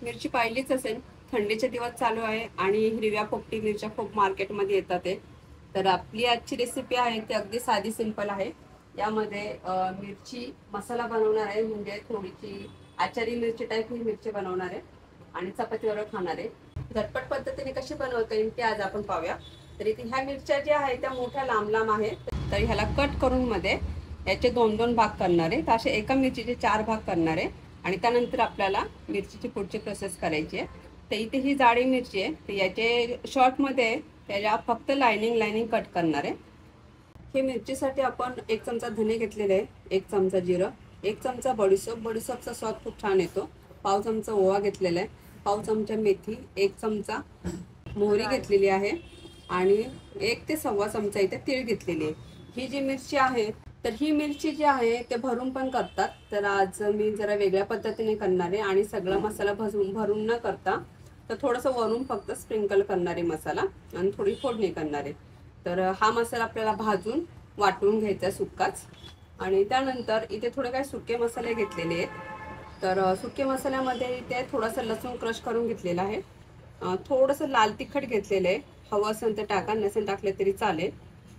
मिरची पाहिलीच असेल, थंडीचे दिवस चालू आहे आणि हिरव्या पोपटी मिरच्या खूप मार्केटमध्ये येतात आहे. तर आपली आजची रेसिपी आहे ती अगदी साधी सिंपल आहे. यामध्ये मिरची मसाला बनवणार आहे, म्हणजे थोडीशी आचारी मिरची टाईप ही मिरची बनवणार आहे आणि चपातीवर खाणार आहे. झटपट पद्धतीने कशी बनवता येईल ते आज आपण पाहूया. तरी ह्या मिरच्या ज्या आहेत त्या मोठ्या लांब लांब आहेत, तर ह्याला कट करून मध्ये याचे 2-2 भाग करणार आहे. तर असे एका मिरचीचे 4 भाग करणार आहे आणि त्यानंतर आपल्याला मिरचीची पुढची प्रोसेस करायची आहे. तर इथे ही जाडी मिरची आहे, तर याचे शॉर्टमध्ये त्याला फक्त लाईनिंग कट करणार आहे. हे मिरचीसाठी आपण 1 चमचा धने घेतलेले आहे, 1 चमचा जिरं, 1 चमचा बडीशोपचा स्वाद खूप छान येतो, पाव चमचा ओवा घेतलेला आहे, पाव चमचा मेथी, 1 चमचा मोहरी घेतलेली आहे आणि 1 ते सव्वा चमचा इथे तीळ घेतलेली आहे. ही जी मिरची आहे, तर ही मिरची जी आहे ते भरून पण करतात. तर आज मी जरा वेगळ्या पद्धतीने करणार आहे आणि सगळा मसाला भरून न करता तर थोडंसं वरून फक्त स्प्रिंकल करणार आहे मसाला आणि थोडी फोडणी करणार आहे. तर हा मसाला आपल्याला भाजून वाटून घ्यायचा सुक्काच. आणि त्यानंतर इथे थोडे काही सुके मसाले घेतलेले आहेत. तर सुके मसाल्यामध्ये इथे थोडंसं लसूण क्रश करून घेतलेलं आहे, थोडंसं लाल तिखट घेतलेलं आहे, हवं असेल तर टाका, नसेल टाकले तरी चालेल.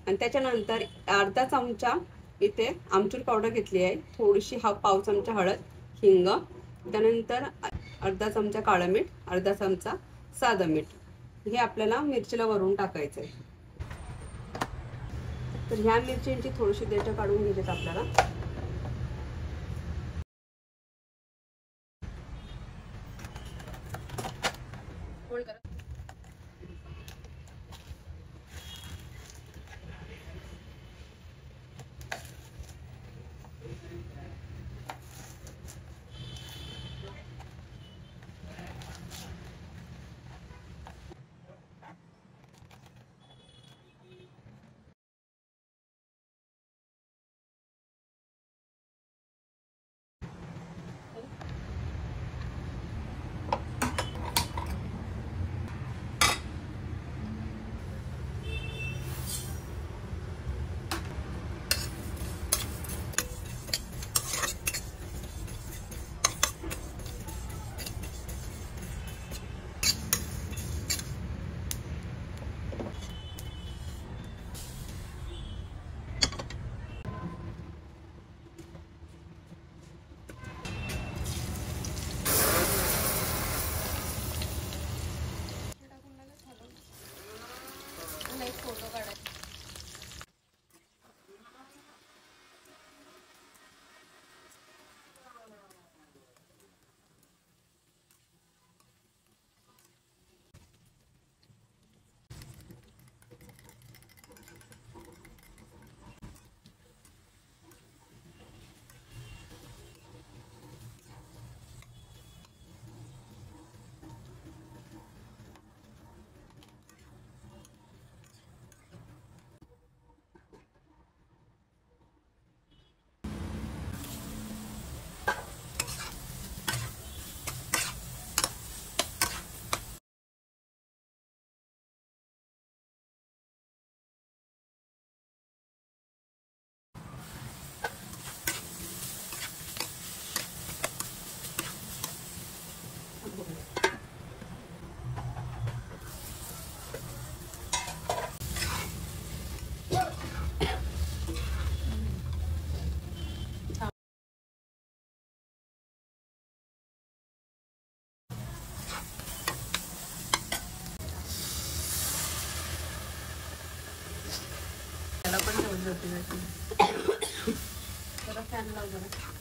आणि त्याच्यानंतर अर्धा चमचा इथे आमचूर पावडर घेतली आहे, थोडीशी पाव चमचा हळद, हिंग, त्यानंतर अर्धा चमचा काळं मीठ, अर्धा चमचा साधं मीठ. हे आपल्याला मिरचीला वरून टाकायचं आहे. तर ह्या मिरचींची थोडीशी देठं काढून घ्यायची आपल्याला. फोटो काढायचा. त्याला पण ठेवून जाते. जरा फॅन लाव जरा.